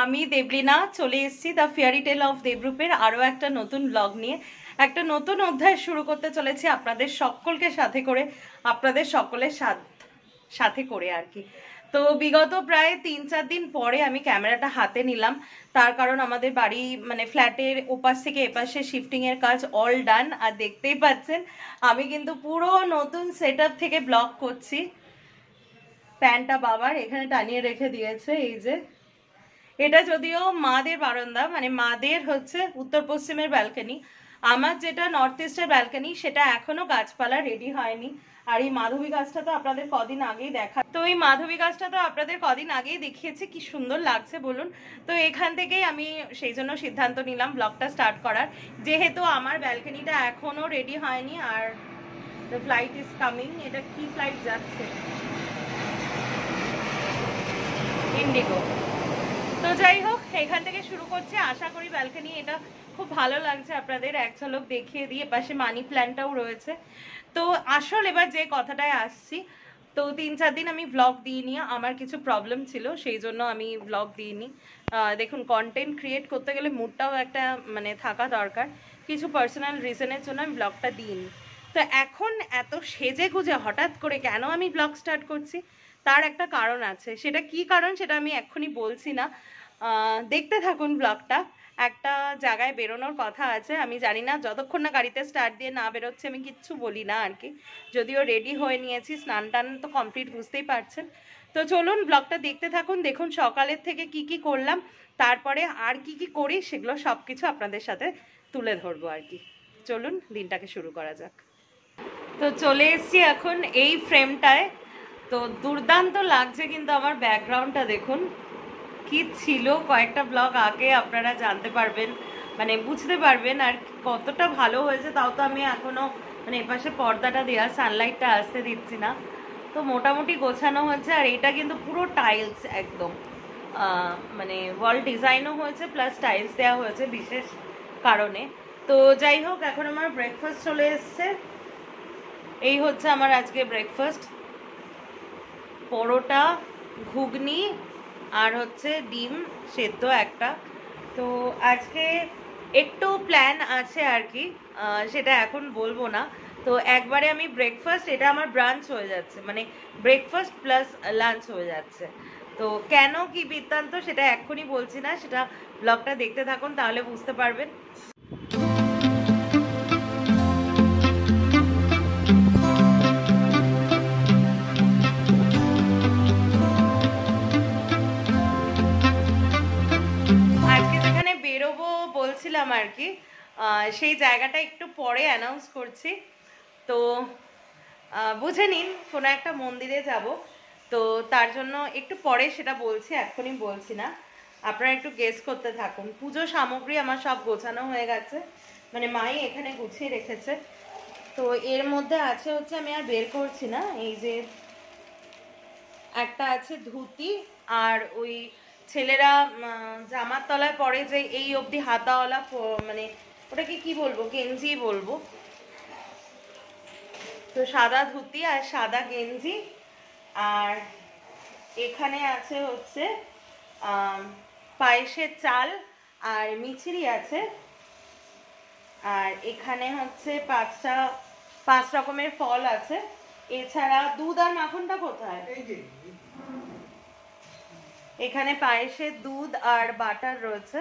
আমি দেবলীনা চলে এসেছি দ্য ফেয়ারি টেল অফ দেবরূপের আরও একটা নতুন ব্লগ নিয়ে। একটা নতুন অধ্যায় শুরু করতে চলেছি আপনাদের সকলকে সাথে করে, আপনাদের সকলের সাথে করে আর কি। তো বিগত প্রায় 3-4 দিন পরে আমি ক্যামেরাটা হাতে নিলাম, তার কারণ আমাদের বাড়ি মানে ফ্ল্যাটের ওপাশ থেকে এপাশে শিফটিংয়ের কাজ অল ডান। আর দেখতেই পাচ্ছেন আমি কিন্তু পুরো নতুন সেটআপ থেকে ব্লগ করছি। প্যান্টটা বাবার এখানে টানিয়ে রেখে দিয়েছে, এই যে এটা যদিও মাদের বারান্দা, মানে মাদের হচ্ছে উত্তর পশ্চিমের ব্যালকনি। আমার যেটা নর্থ ইস্টের ব্যালকনি সেটা এখনো গাছপালা রেডি হয়নি। আর এই মাধবী গাছটা তো আপনাদের কদিন আগেই দেখিয়েছি, কি সুন্দর লাগছে বলুন। তো এখান থেকেই আমি সেই জন্য সিদ্ধান্ত নিলাম ব্লগটা স্টার্ট করার, যেহেতু আমার ব্যালকনিটা এখনো রেডি হয়নি। Are the flight is coming. এটা কি ফ্লাইট যাচ্ছে? ইন্ডিগো। তো যাই হোক, এখান থেকে শুরু করছে। আশা করি ব্যালকনি এটা খুব ভালো লাগছে আপনাদের। এক ঝলক দেখিয়ে দিয়ে পাশে মানি প্ল্যান্টটাও রয়েছে। তো আসল এবার যে কথাটায় আসছি, তো 3-4 দিন আমি ব্লগ দিইনি, আমার কিছু প্রবলেম ছিল সেই জন্য আমি ব্লগ দিইনি। দেখুন, কন্টেন্ট ক্রিয়েট করতে গেলে মুডটাও একটা মানে থাকা দরকার। কিছু পার্সোনাল রিজনের জন্য আমি ব্লগটা দিইনি। তো এখন এত সেজে গুজে হঠাৎ করে কেন আমি ব্লগ স্টার্ট করছি, তার একটা কারণ আছে। সেটা কি কারণ সেটা আমি এক্ষুনি বলছি না, দেখতে থাকুন ব্লগটা। একটা জায়গায় বেরোনোর কথা আছে, আমি জানি না, যতক্ষণ না গাড়িতে স্টার্ট দিয়ে না বেরোচ্ছে আমি কিচ্ছু বলি না আর কি। যদিও রেডি হয়ে নিয়েছি, স্নান টান তো কমপ্লিট, বুঝতেই পারছেন। তো চলুন ব্লগটা দেখতে থাকুন। দেখুন সকালের থেকে কি কি করলাম, তারপরে আর কি কি করি সেগুলো সব কিছু আপনাদের সাথে তুলে ধরবো আর কি। চলুন দিনটাকে শুরু করা যাক। তো চলে এসছি এখন এই ফ্রেমটায়। তো দুর্দান্ত লাগছে কিন্তু আমার ব্যাকগ্রাউন্ডটা দেখুন। কি ছিল কয়েকটা ব্লগ আগে আপনারা জানতে পারবেন, মানে বুঝতে পারবেন আর কতটা ভালো হয়েছে। তাও তো আমি এখনো মানে এপাশে পর্দাটা দেওয়া, সানলাইটটা আসতে দিচ্ছি না। তো মোটামুটি গোছানো হয়েছে। আর এটা কিন্তু পুরো টাইলস একদম, মানে ওয়াল ডিজাইনও হয়েছে প্লাস টাইলস দেওয়া হয়েছে বিশেষ কারণে। তো যাই হোক, এখন আমার ব্রেকফাস্ট চলে এসছে। এই হচ্ছে আমার আজকে ব্রেকফাস্ট, পরোটা, ঘুগনি আর হচ্ছে ডিম সেদ্ধ একটা। তো আজকে একটু প্ল্যান আছে আর কি, সেটা এখন বলবো না। তো একবারে আমি ব্রেকফাস্ট, এটা আমার ব্রাঞ্চ হয়ে যাচ্ছে, মানে ব্রেকফাস্ট প্লাস লাঞ্চ হয়ে যাচ্ছে। তো কেন কি বৃত্তান্ত সেটা এক্ষুনি বলছি না, সেটা ব্লগটা দেখতে থাকুন তাহলে বুঝতে পারবেন। বেরোবো বলছিলাম আর কি, সেই জায়গাটা একটু পরে অ্যানাউন্স করছি। তো বুঝে নিন কোনো একটা মন্দিরে যাব, তো তার জন্য একটু পরে সেটা বলছি, এখনই বলছি না। আপনারা একটু গেস করতে থাকুন। পুজো সামগ্রী আমার সব গোছানো হয়ে গেছে, মানে মাই এখানে গুছিয়ে রেখেছে। তো এর মধ্যে আছে হচ্ছে, আমি আর বের করছি না, এই যে একটা আছে ধুতি, আর ওই ছেলেরা জামার তলায় পরে যে এই অবধি হাতাওয়ালা, মানে ওটাকে কি বলবো, গেঞ্জি বলবো। তো সাদা ধুতি আর সাদা গেঞ্জি। আর এখানে আছে হচ্ছে পায়েসের চাল আর মিছরি আছে। আর এখানে হচ্ছে 5 রকমের ফল আছে। এছাড়া দুধ আর মাখনটা কোথায়? এখানে পায়েসের দুধ আর বাটার রয়েছে।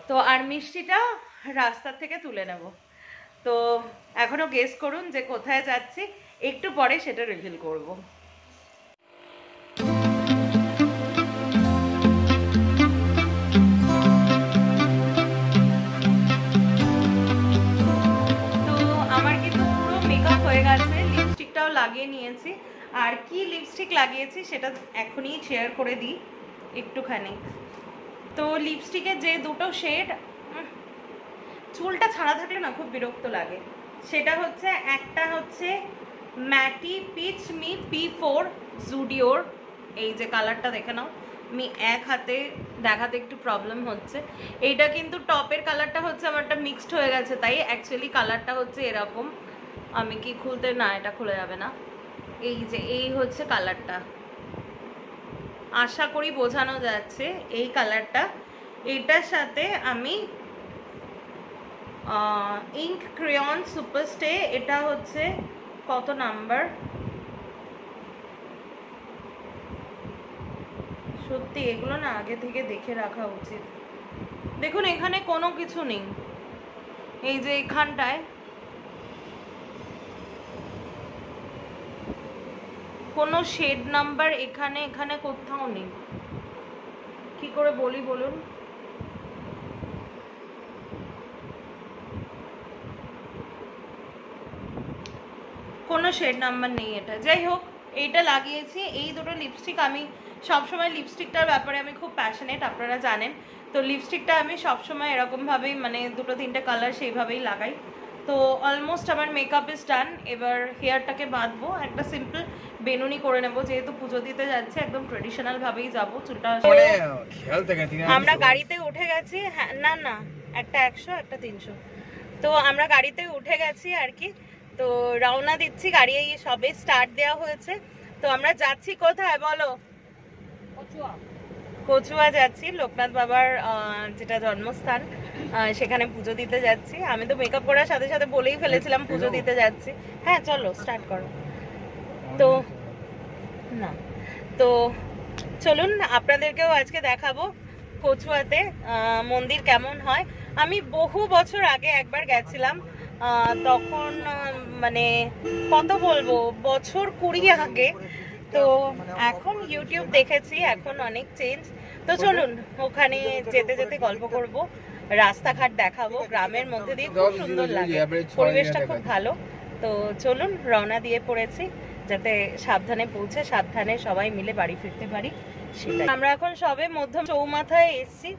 তো আর মিষ্টিটা রাস্তা থেকে তুলে নেব। তো এখনো গেস করুন যে কোথায় যাচ্ছি, একটু পরে সেটা রিভিল করব। তো আমার কিন্তু পুরো মেকআপ হয়ে গেছে, লিপস্টিকটাও লাগিয়ে নিয়েছি। আর কি লিপস্টিক লাগিয়েছি সেটা এখনই শেয়ার করে দিই একটুখানি। তো লিপস্টিকের যে দুটো শেড, চুলটা ছাড়া থাকলে না খুব বিরক্ত লাগে। সেটা হচ্ছে, একটা হচ্ছে ম্যাটি পিচ মি P4 জুডিওর, এই যে কালারটা দেখে নাও। আমি এক হাতে দেখাতে একটু প্রবলেম হচ্ছে। এইটা কিন্তু টপের কালারটা হচ্ছে আমারটা মিক্সড হয়ে গেছে, তাই অ্যাকচুয়ালি কালারটা হচ্ছে এরকম। আমি কি খুলতে, না এটা খুলে যাবে না। এই যে এই হচ্ছে কালারটা, আশা করি বোঝানো যাচ্ছে। এই কালারটা, এইটার সাথে আমি ইঙ্ক ক্রেয়ন সুপার স্টে, এটা হচ্ছে কত নাম্বার, সত্যি এগুলো না আগে থেকে দেখে রাখা উচিত। দেখুন এখানে কোনো কিছু নেই, এই যে এখানটায় কোনো শেড নাম্বার এখানে এখানে কোথাও নেই। কি করে বলি বলুন? কোনো শেড নাম্বার নেই এটা। যাই হোক, এইটা লাগিয়েছি। এই দুটো লিপস্টিক, আমি সবসময় লিপস্টিকটার ব্যাপারে আমি খুব প্যাশনেট, আপনারা জানেন। তো লিপস্টিকটা আমি সবসময় এরকমভাবেই মানে দুটো তিনটে কালার সেইভাবেই লাগাই। তো অলমোস্ট আমার মেকআপ ইজ ডান। এবার হেয়ারটাকে বাঁধবো, একটা সিম্পল বেনুনি করে নেবো, যেহেতু পুজো দিতে যাচ্ছে, একদম ট্রেডিশনাল ভাবেই যাবো। চুলটা আমরা গাড়িতে উঠে গেছি। হ্যাঁ, না না, একটা 100 একটা 300। তো আমরা গাড়িতে উঠে গেছি আর কি। তো রওনা দিচ্ছি, গাড়ি সবে স্টার্ট দেওয়া হয়েছে। তো আমরা যাচ্ছি কোথায় বলো? কচুয়া যাচ্ছি, লোকনাথ বাবার যেটা জন্মস্থান, সেখানে পুজো দিতে যাচ্ছি। আমি তো মেকআপ করার সাথে সাথে বলেই ফেলেছিলাম পুজো দিতে যাচ্ছি। হ্যাঁ চলো স্টার্ট করো। তো না, তো চলুন আপনাদেরকেও আজকে দেখাবো কচুয়াতে মন্দির কেমন হয়। আমি বহু বছর আগে একবার গেছিলাম, তখন মানে কত বলবো, বছর 20 আগে। তো এখন ইউটিউব দেখেছি, এখন অনেক চেঞ্জ। তো চলুন ওখানে যেতে যেতে গল্প করব, রাস্তাঘাট দেখাবো, গ্রামের মধ্যে দিয়ে খুব সুন্দর লাগে, পরিবেশটা খুব ভালো। তো চলুন, রওনা দিয়ে পড়েছি, যাতে সাবধানে পৌঁছে সাবধানে সবাই মিলে বাড়ি ফিরতে পারি সেটাই। আমরা এখন সবে মধ্যম চৌমাথায় এসছি,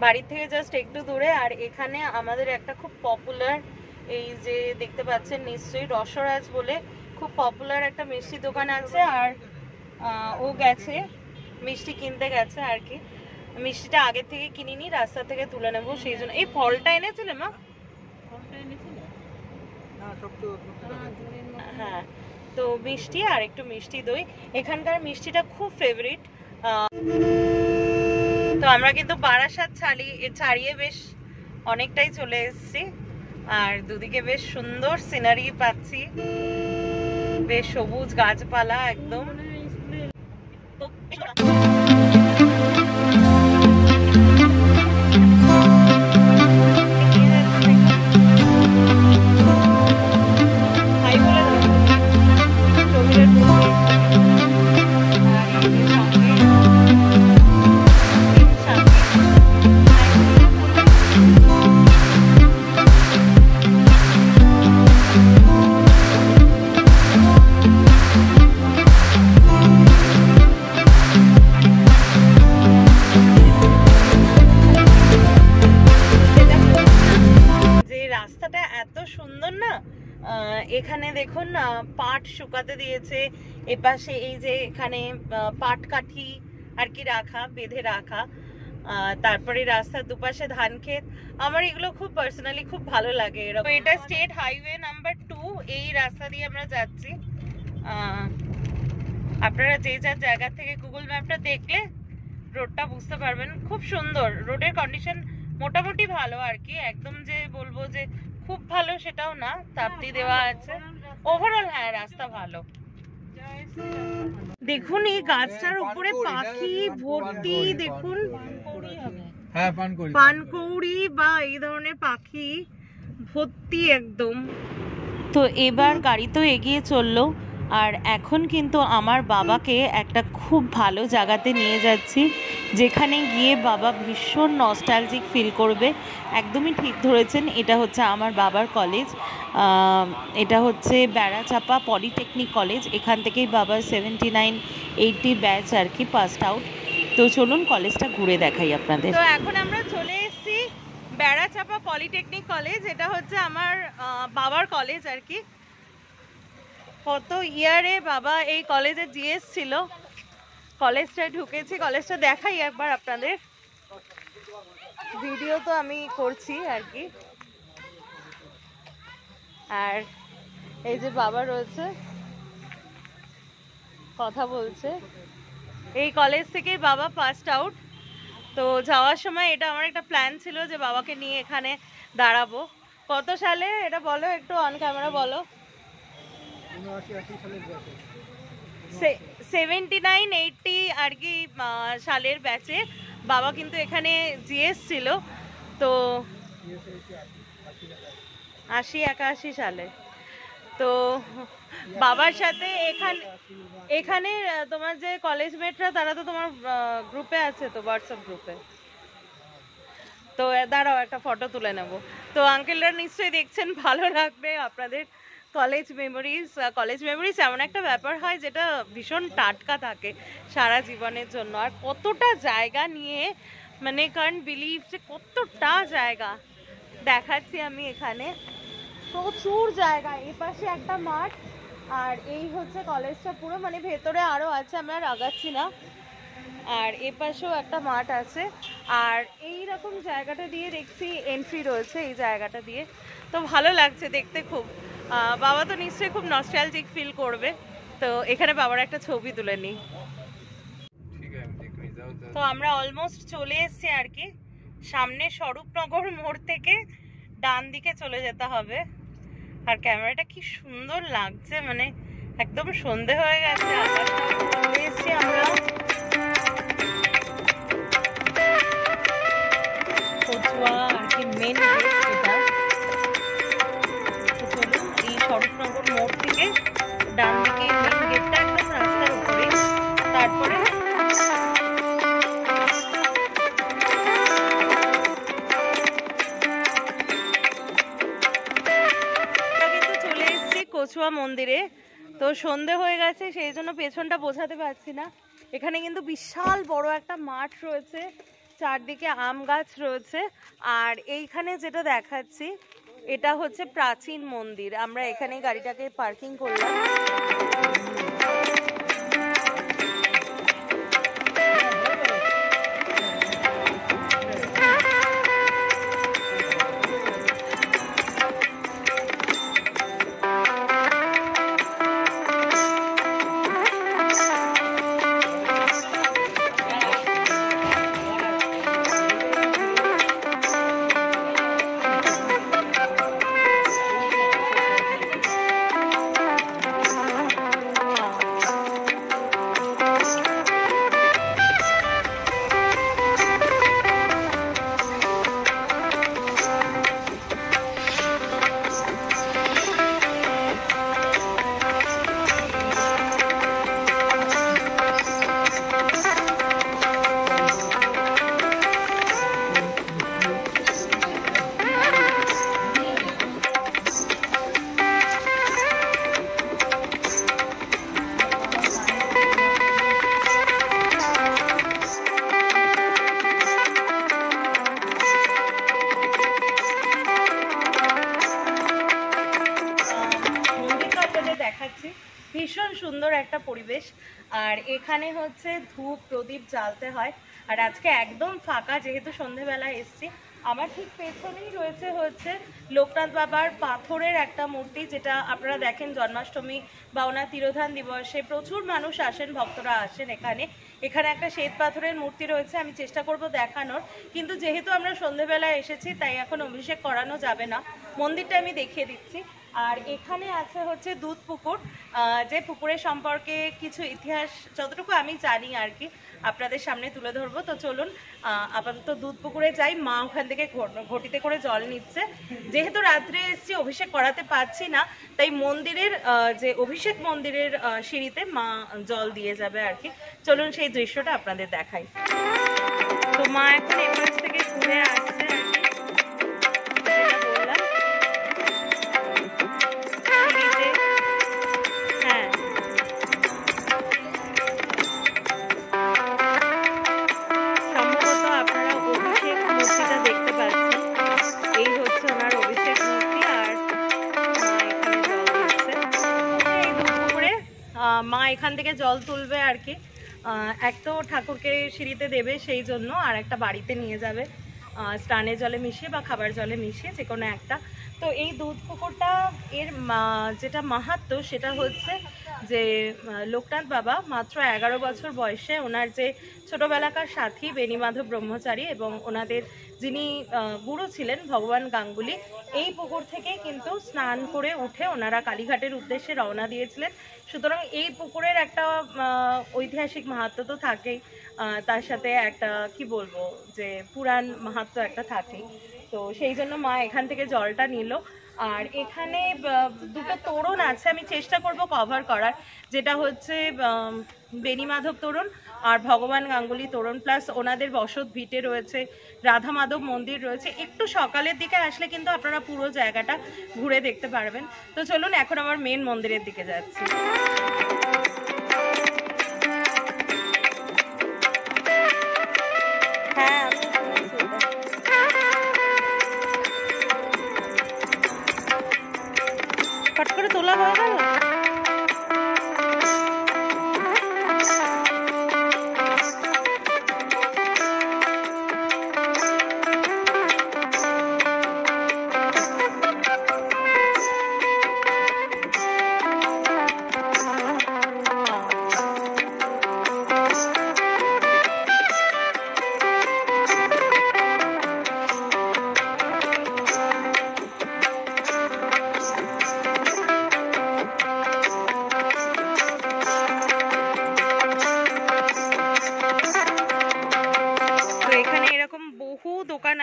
বাড়ি থেকে জাস্ট একটু দূরে। আর এখানে আমাদের একটা খুব পপুলার, এই যে দেখতে পাচ্ছেন নিশ্চয়ই, রসরাজ বলে খুব পপুলার একটা মিষ্টি দোকান আছে। আর ও গেছে মিষ্টি কিনতে গেছে আর কি। মিষ্টিটা আগে থেকে কিনিনি, রাস্তা থেকে তুলে নেবো, সেই জন্য। এই ফলটা এনেছিলে মা? হ্যাঁ, তো মিষ্টি আর একটু মিষ্টি দই। এখানকার মিষ্টিটা খুব ফেভারিট। তো আমরা কিন্তু বারাসাত ছাড়িয়ে বেশ অনেকটাই চলে এসেছি। আর দুদিকে বেশ সুন্দর সিনারি পাচ্ছি, বেশ সবুজ গাছপালা একদম। এখানে দেখুন পাট শুকাতে দিয়েছে, এপাশে এই যে এখানে পাট কাঠি আর কি রাখা, বেঁধে রাখা। তারপরে রাস্তার দুপাশে ধান ক্ষেত। আমার এগুলো খুব পার্সোনালি খুব ভালো লাগে। এরকম এটা স্টেট হাইওয়ে নাম্বার 2, এই রাস্তা দিয়ে আমরা যাচ্ছি। আপনারা যে যার জায়গা থেকে গুগল ম্যাপটা দেখলে রোডটা বুঝতে পারবেন। খুব সুন্দর, রোডের কন্ডিশন মোটামুটি ভালো আর কি, একদম যে বলবো যে খুব ভালো সেটাও না, তাপ্তি দেওয়া আছে। ওভারঅল হ্যাঁ, রাস্তা ভালো। দেখুন এই গাছটার উপরে পাখি ভর্তি, দেখুন পানকৌড়ি বা এই ধরনের পাখি ভর্তি একদম। তো এবার গাড়ি তো এগিয়ে চললো, আর এখন কিন্তু আমার বাবাকে একটা খুব ভালো জায়গাতে নিয়ে যাচ্ছি, যেখানে গিয়ে বাবা ভীষণ নস্টালজিক ফিল করবে। একদমই ঠিক ধরেছেন, এটা হচ্ছে আমার বাবার কলেজ। এটা হচ্ছে বেড়াচাপা পলিটেকনিক কলেজ। এখান থেকেই বাবার 79-80 ব্যাচ আর কি পাসড আউট। তো চলুন কলেজটা ঘুরে দেখাই আপনাদের। তো এখন আমরা চলে এসেছি বেড়াচাপা পলিটেকনিক কলেজ। এটা হচ্ছে আমার বাবার কলেজ আর কি। কত ইয়ারে বাবা এই কলেজে জিএস ছিল, কলেজটা ঢুকেছি। কলেজটা দেখাই একবার আপনাদের, ভিডিও তো আমি করছি আর কি। আর এই যে বাবা রয়েছে, কথা বলছে। এই কলেজ থেকেই বাবা ফার্স্ট আউট। তো যাওয়ার সময় এটা আমার একটা প্ল্যান ছিল যে বাবাকে নিয়ে এখানে দাঁড়াবো। কত সালে এটা বলো একটু, অন ক্যামেরা বলো। 79-80 আর কি সালের ব্যাচে বাবা কিন্তু এখানে জিএস ছিল। তো 80-81 সালে। তো বাবার সাথে এখানে তোমার যে কলেজ মেটরা তারা তো তোমার গ্রুপে আছে তো, হোয়াটসঅ্যাপ গ্রুপে। তো দাঁড়াও একটা ফটো তুলে নেব। তো আঙ্কেলরা নিশ্চয়ই দেখছেন, ভালো লাগবে আপনাদের। কলেজ মেমোরিজ এমন একটা ব্যাপার হয় যেটা ভীষণ টাটকা থাকে সারা জীবনের জন্য। আর কতটা জায়গা নিয়ে, মানে কারণ বিলিভ যে কতটা জায়গা দেখাচ্ছি আমি এখানে, প্রচুর জায়গা। এই পাশে একটা মাঠ, আর এই হচ্ছে কলেজটা পুরো, মানে ভেতরে আরো আছে, আমরা আগাচ্ছি না। আর এ পাশেও একটা মাঠ আছে, আর এই রকম জায়গাটা দিয়ে দেখছি এন্ট্রি রয়েছে এই জায়গাটা দিয়ে। তো ভালো লাগছে দেখতে খুব। বাবা তো নিশ্চয়ই খুব নস্টালজিক ফিল করবে। তো এখানে বাবার একটা ছবি তুলে নিই। তো আমরা অলমোস্ট চলে এসেছি আর কি। সামনে স্বরূপনগর মোড় থেকে ডান দিকে চলে যেতে হবে। আর ক্যামেরাটা কি সুন্দর লাগছে, মানে একদম সন্ধে হয়ে গেছে। চলে এসেছি আমরা কচুয়া আর কি মেন গেট এটা। তো চলুন এই স্বরূপনগর মোড় থেকে ডান দিকে মেন গেটটা একদম রাস্তার উপরে। তারপরে কিন্তু চলে এসেছি কচুয়া মন্দিরে। তো সন্ধে হয়ে গেছে, সেই জন্য পেছনটা বোঝাতে পারছি না। এখানে কিন্তু বিশাল বড় একটা মাঠ রয়েছে, চারদিকে আম গাছ রয়েছে। আর এইখানে যেটা দেখাচ্ছি এটা হচ্ছে প্রাচীন মন্দির। আমরা এখানে গাড়িটাকে পার্কিং করলাম। ভীষণ সুন্দর একটা পরিবেশ। আর এখানে হচ্ছে ধূপ প্রদীপ জ্বালতে হয়। আর আজকে একদম ফাঁকা, যেহেতু সন্ধেবেলা এসছি। আমার ঠিক পেছনেই রয়েছে হচ্ছে লোকনাথ বাবার পাথরের একটা মূর্তি, যেটা আপনারা দেখেন জন্মাষ্টমী বা ওনার তিরোধান দিবসে প্রচুর মানুষ আসেন, ভক্তরা আসেন এখানে। এখানে একটা শ্বেত পাথরের মূর্তি রয়েছে, আমি চেষ্টা করব দেখানোর, কিন্তু যেহেতু আমরা সন্ধেবেলা এসেছি তাই এখন অভিষেক করানো যাবে না। মন্দিরটা আমি দেখিয়ে দিচ্ছি। আর এখানে আছে হচ্ছে দুধ পুকুর, যে পুকুরের সম্পর্কে কিছু ইতিহাস যতটুকু আমি জানি আর কি আপনাদের সামনে তুলে ধরবো। তো চলুন আপাতত দুধ পুকুরে যাই। মা ওখান থেকে ঘটিতে করে জল নিচ্ছে। যেহেতু রাত্রে এসেছি, অভিষেক করাতে পারছি না, তাই মন্দিরের যে অভিষেক মন্দিরের সিঁড়িতে মা জল দিয়ে যাবে আর কি। চলুন সেই দৃশ্যটা আপনাদের দেখাই। তো মা এখন এপাশ থেকে ঘুরে আসছে আর কি, মা এখান থেকে জল তুলবে আর কি। এক তো ঠাকুরকে সিঁড়িতে দেবে সেই জন্য, আর একটা বাড়িতে নিয়ে যাবে স্নানের জলে মিশিয়ে বা খাবার জলে মিশিয়ে, যে কোনো একটা। তো এই দুধ পুকুরটা এর যেটা মাহাত্ম্য সেটা হচ্ছে যে লোকনাথ বাবা মাত্র 11 বছর বয়সে ওনার যে ছোটবেলাকার সাথী বেণীমাধব ব্রহ্মচারী এবং ওনাদের যিনি গুরু ছিলেন ভগবান গাঙ্গুলি, এই পুকুর থেকে কিন্তু স্নান করে উঠে ওনারা কালীঘাটের উদ্দেশ্যে রওনা দিয়েছিলেন। সুতরাং এই পুকুরের একটা ঐতিহাসিক মাহাত্ম্য তো থাকেই, তার সাথে একটা কি বলবো যে পুরাণ মাহাত্ম্য একটা থাকেই। তো সেই জন্য মা এখান থেকে জলটা নিল। আর এখানে দুটো তোরণ আছে, আমি চেষ্টা করব কভার করার, যেটা হচ্ছে বেণীমাধব তোরণ আর ভগবান গাঙ্গুলি তোরণ, প্লাস ওনাদের বসত ভিটে রয়েছে, রাধা মাধব মন্দির রয়েছে। একটু সকালের দিকে আসলে কিন্তু আপনারা পুরো জায়গাটা ঘুরে দেখতে পারবেন। তো চলুন এখন আমার মেন মন্দিরের দিকে যাচ্ছি। হ্যাঁ, ফট করে তোলা হয়ে গেল।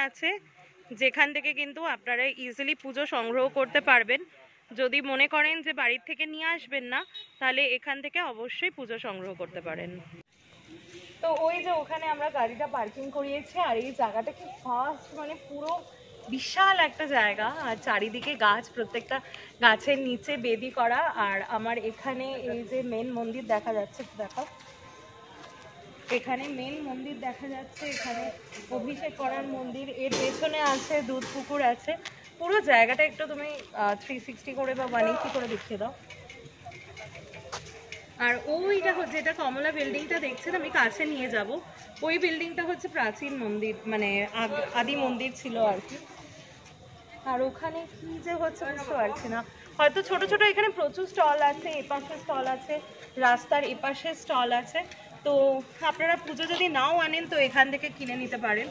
আছে যেখান থেকে কিন্তু আপনারা ইজিলি পুজো সংগ্রহ করতে পারবেন। যদি মনে করেন যে বাড়ির থেকে নিয়ে আসবেন না, তাহলে এখান থেকে অবশ্যই পুজো সংগ্রহ করতে পারেন। তো ওই যে ওখানে আমরা গাড়িটা পার্কিং করিয়েছি, আর এই জায়গাটা কি ফাস্ট, মানে পুরো বিশাল একটা জায়গা, আর চারিদিকে গাছ, প্রত্যেকটা গাছের নিচে বেদি করা। আর আমার এখানে এই যে মেন মন্দির দেখা যাচ্ছে, দেখো এখানে মেন মন্দির দেখা যাচ্ছে, এখানে অভিষেক করার মন্দির, এর পেছনে আছে দুধ পুকুর আছে। পুরো জায়গাটা একটু তুমি 360 করে বা 180 করে দেখিয়ে দাও। আর ওইটা হচ্ছে, যেটা কমলা বিল্ডিংটা দেখছেন, আমি কাছে নিয়ে যাব, ওই বিল্ডিংটা হচ্ছে প্রাচীন মন্দির, মানে আদি মন্দির ছিল আর কি। আর ওখানে কি যে হচ্ছে বুঝতে পারছি না, হয়তো ছোট ছোট এখানে প্রচুর স্টল আছে, এপাশে স্টল আছে, রাস্তার এপাশে স্টল আছে। তো আপনারা পুজো যদি নাও আনেন তো এখান থেকে কিনে নিতে পারেন।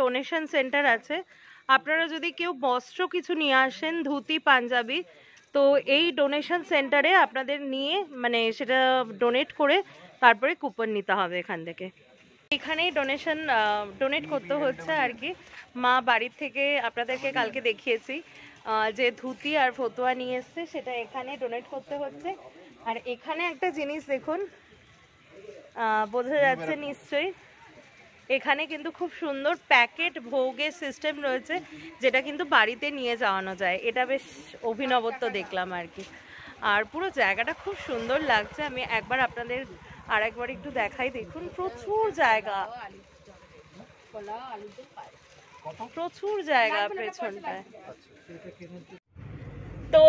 ডোনেশন সেন্টার আছে। আপনারা যদি কেউ বস্ত্র কিছু নিয়ে আসেন, ধুতি পাঞ্জাবি, তো এই ডোনেশন সেন্টারে আপনাদের নিয়ে মানে সেটা ডোনেট করে তারপরে কুপন নিতে হবে এখান থেকে। এখানেই ডোনেট করতে হচ্ছে আর কি। মা বাড়ির থেকে আপনাদেরকে কালকে দেখিয়েছি যে ধুতি আর ফতুয়া নিয়ে এসছে, সেটা এখানে ডোনেট করতে হচ্ছে। আর এখানে একটা জিনিস দেখুন, বোঝা যাচ্ছে নিশ্চয়ই, এখানে কিন্তু খুব সুন্দর প্যাকেট ভোগের সিস্টেম রয়েছে, যেটা কিন্তু বাড়িতে নিয়ে যাওয়ানো যায়। এটা বেশ অভিনবত্ব দেখলাম আর কি। আর পুরো জায়গাটা খুব সুন্দর লাগছে। আমি একবার আপনাদের আর একবার একটু দেখাই, দেখুন প্রচুর জায়গা, প্রচুর জায়গা পেছনটায়। তো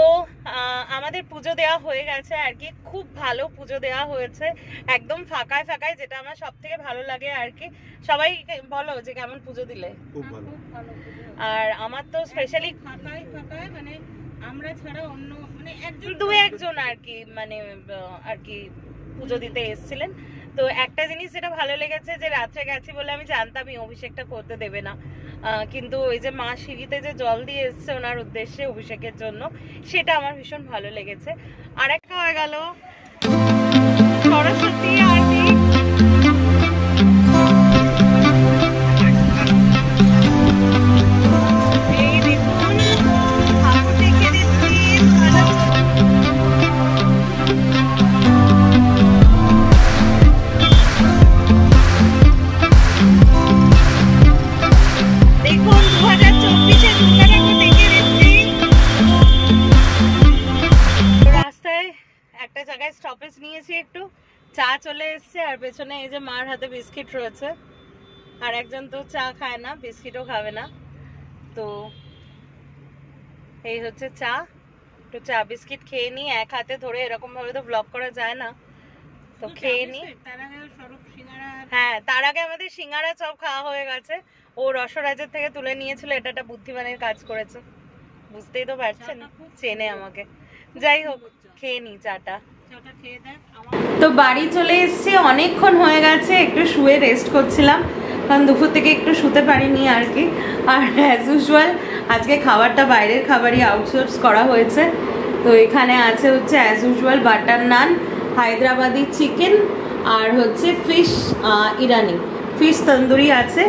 আমাদের পুজো দেওয়া হয়ে গেছে আর কি, খুব ভালো পুজো দেওয়া হয়েছে, একদম ফাঁকায় ফাঁকায়, যেটা আমার সব থেকে ভালো লাগে আর কি। সবাই বলো যে কেমন পুজো দিলে? খুব ভালো। আর আমার তো স্পেশালি ফাঁকায় ফাঁকায়, মানে আমরা ছাড়া অন্য মানে একজন আর কি, মানে আর কি পুজো দিতে এসেছিলেন। তো একটা জিনিস যেটা ভালো লেগেছে, যে রাত্রে গেছি বলে আমি জানতামই অভিষেকটা করতে দেবে না, কিন্তু ওই যে মা সিঁড়িতে যে জল দিয়ে এসছে ওনার উদ্দেশ্যে অভিষেকের জন্য, সেটা আমার ভীষণ ভালো লেগেছে। আর একটা হয়ে গেল সরস্বতী আরতি। নিয়েছি একটু, চা চলে এসছে, আর পেছনে এই যে মার হাতে বিস্কিট রয়েছে, আর একজন তো চা খায় না, বিস্কিটও খাবে না, তো এই হচ্ছে চা। একটু চা বিস্কিট খেয়ে নিই, এক হাতে ধরে, এরকম ভাবে তো ব্লগ করা যায় না, তো খেয়ে নিই। হ্যাঁ, তার আগে আমাদের সিঙ্গারা চপ খাওয়া হয়ে গেছে, ও রসরাজের থেকে তুলে নিয়েছিল, এটা একটা বুদ্ধিমানের কাজ করেছে, বুঝতেই তো পারছেন, চেনে আমাকে। যাই হোক, খেয়ে নিই চাটা। তো বাড়ি চলে এসেছি, অনেকক্ষণ হয়ে গেছে, একটু শুয়ে রেস্ট করছিলাম, কারণ দুপুর থেকে একটু শুতে পারিনি আর কি। আর অ্যাজ ইউজুয়াল আজকে খাবারটা বাইরের খাবারই আউটসোর্স করা হয়েছে। তো এখানে আছে হচ্ছে অ্যাজ ইউজুয়াল বাটার নান, হায়দ্রাবাদি চিকেন, আর হচ্ছে ফিশ ইরানি, ফিশ তন্দুরি আছে,